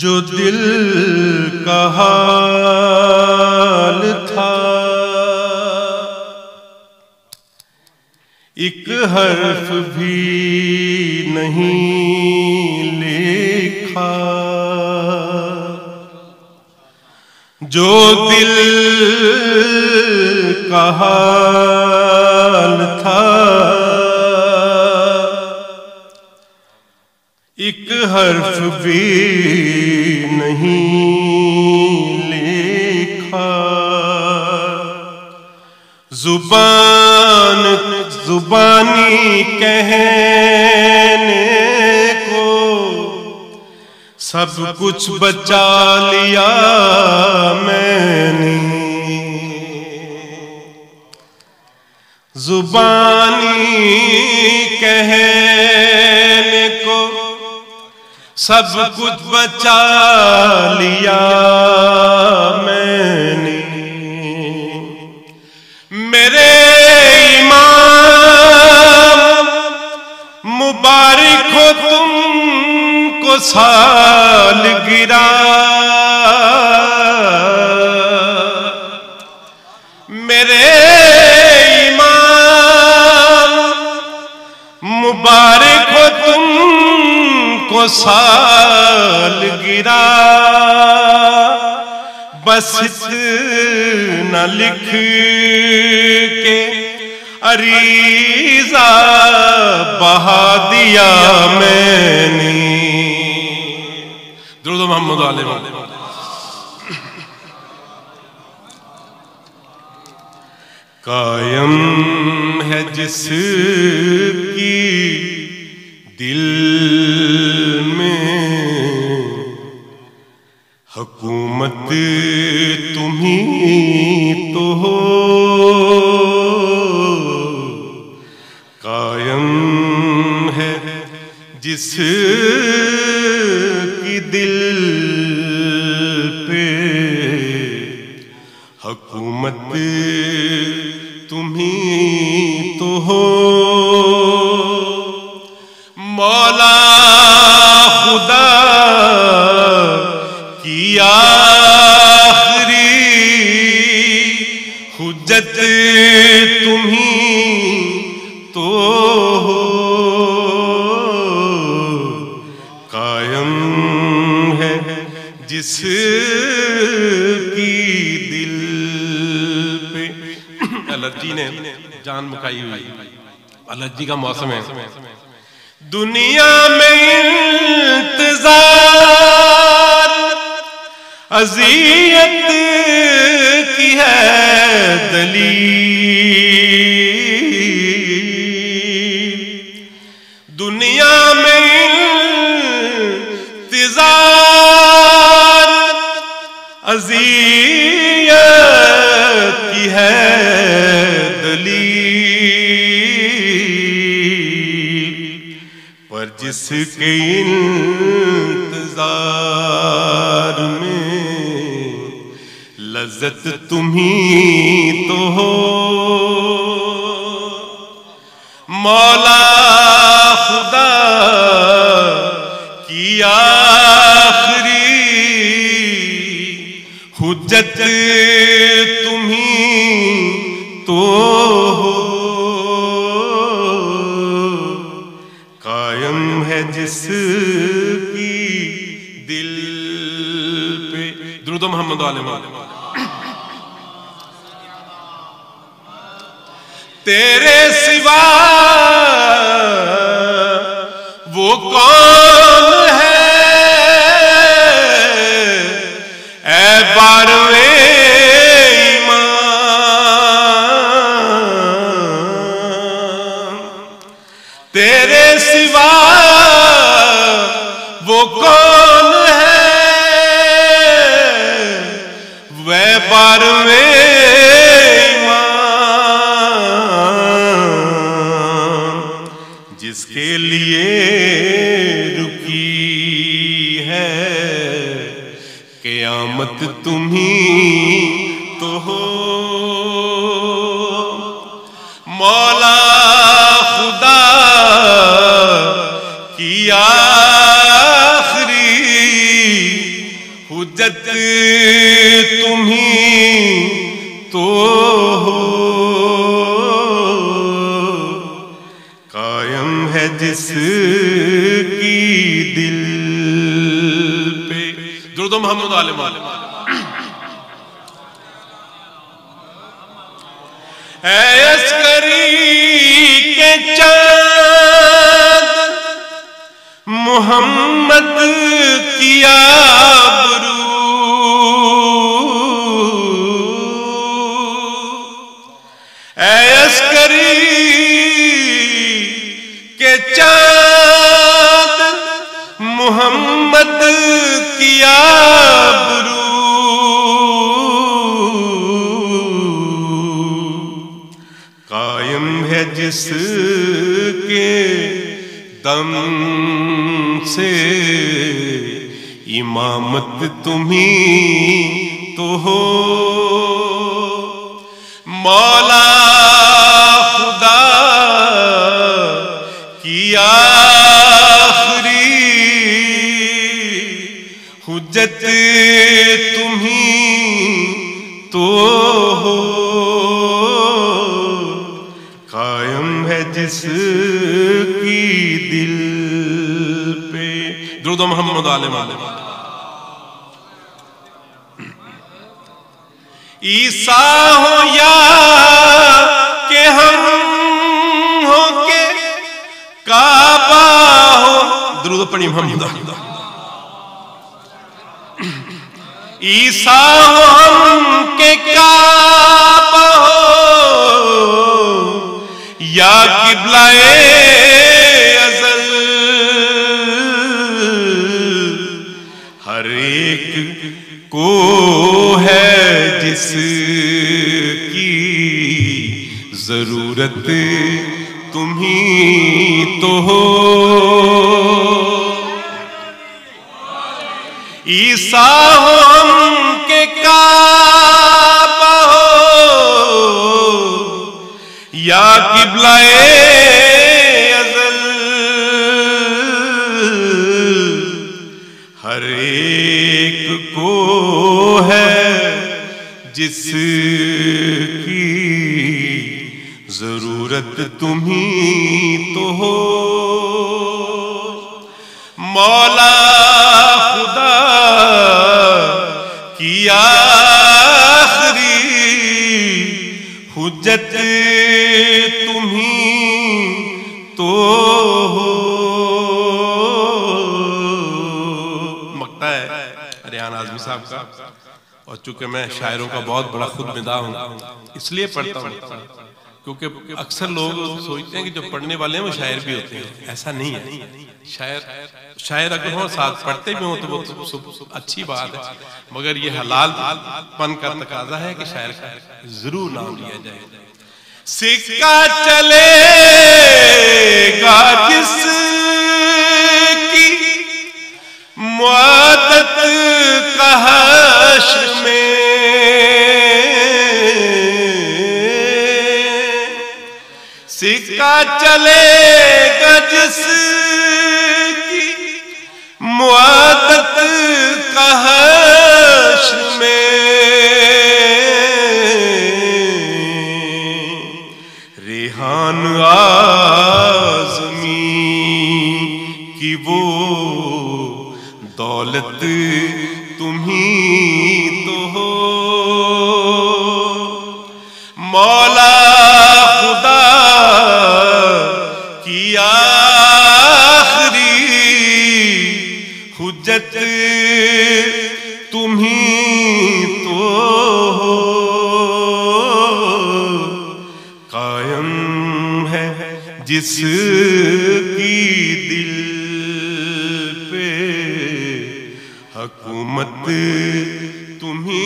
जो दिल का हाल था, एक हर्फ भी नहीं लिखा। जो दिल का हाल था, एक हर्फ भी नहीं लिखा। जुबानी कहने को सब कुछ बचा लिया मैंने। जुबानी कहने को सब कुछ बचा लिया मैंने। मेरे इमाम मुबारक हो तुमको सालगिरह। मेरे इमाम मुबारक हो तुमको सालगिरह। बस इतना लिख के अरीज़ा बहा दिया मैंने। दुरूद मोहम्मद अलैहि वसल्लम। कायम है जिसकी दिल में हुकूमत तुम्ही तो हो। कायम है जिसकी दिल पे हुकूमत तुम्ही तो हो। मौला खुदा की आखिरी हुज्जत तुम्ही तो हो। कायम है जिसकी दिल पे। एलर्जी ने जान मुकाई हुई, एलर्जी का मौसम है। दुनिया में इंतजार अज़ियत की है दलील। दुनिया में इंतजार अज़ियत की है दलील। पर जिसके इंतजार में लज़्ज़त तुम्ही तो हो। मौला खुदा की आखिरी हुज्जत तुम्ही तो हो। कायम है जिसकी दिल पे। दुरूद मोहम्मद अलैहि वसल्लम। तेरे सिवा वो कौन है ऐ बारवे इमाम। तेरे सिवा वो कौन है वह बारवे जिसके लिए रुकी है क़यामत तुम्ही तो हो। मौला खुदा की आखिरी कायम है जिसकी दिल पे। दुरूद मोहम्मद आले मोहम्मद। अस्करी के चाँद मोहम्मद की आबरू, अस्करी के चाँद मोहम्मद की आबरू, कायम है जिसके दम से इमामत तुम्ही तो हो। मौला खुदा की आखिरी हुज्जत तुम्ही तो हो। कायम है जिसकी दिल पे। दुरूद मोहम्मद आले मोहम्मद। ईसा हो या के हम हो के काबा हो। दुरूद पढ़ी मोहम्मद। ईसा हो हम के काबा हो या किबलाए अज़ल, हर एक को है जिसकी जरूरत तुम्ही तो हो। ईसा हो हम के काबा हो या किबलाए अज़ल, हर एक को है जिसकी जरूरत तुम्ही तो हो। मौला खुदा की आखिरी हुज्जत तुम्ही तो हो। मकता है रियान आज़मी साहब का, और चूंकि मैं शायरों का बहुत बड़ा खुद मिदा हूँ इसलिए पढ़ता हूँ, क्योंकि अक्सर लोग सोचते हैं कि जो पढ़ने वाले हैं वो शायर भी होते हैं। ऐसा नहीं है। शायर अगर हो साथ पढ़ते भी हो तो वो अच्छी बात है, मगर ये हलाल पन का तकाजा है कि शायर का जरूर नाम लिया जाए। सिक्का चलेगा जिसकी मुआदत का हश्र में, सिक्का चलेगा जिसकी मुआदत का हश्र में, रेहान आज़मी की वो दौलत तुम्ही तो हो। मौला खुदा की आखिरी हुज्जत तुम्ही तो हो। कायम है जिसकी दिल पे हुकूमत तुम्ही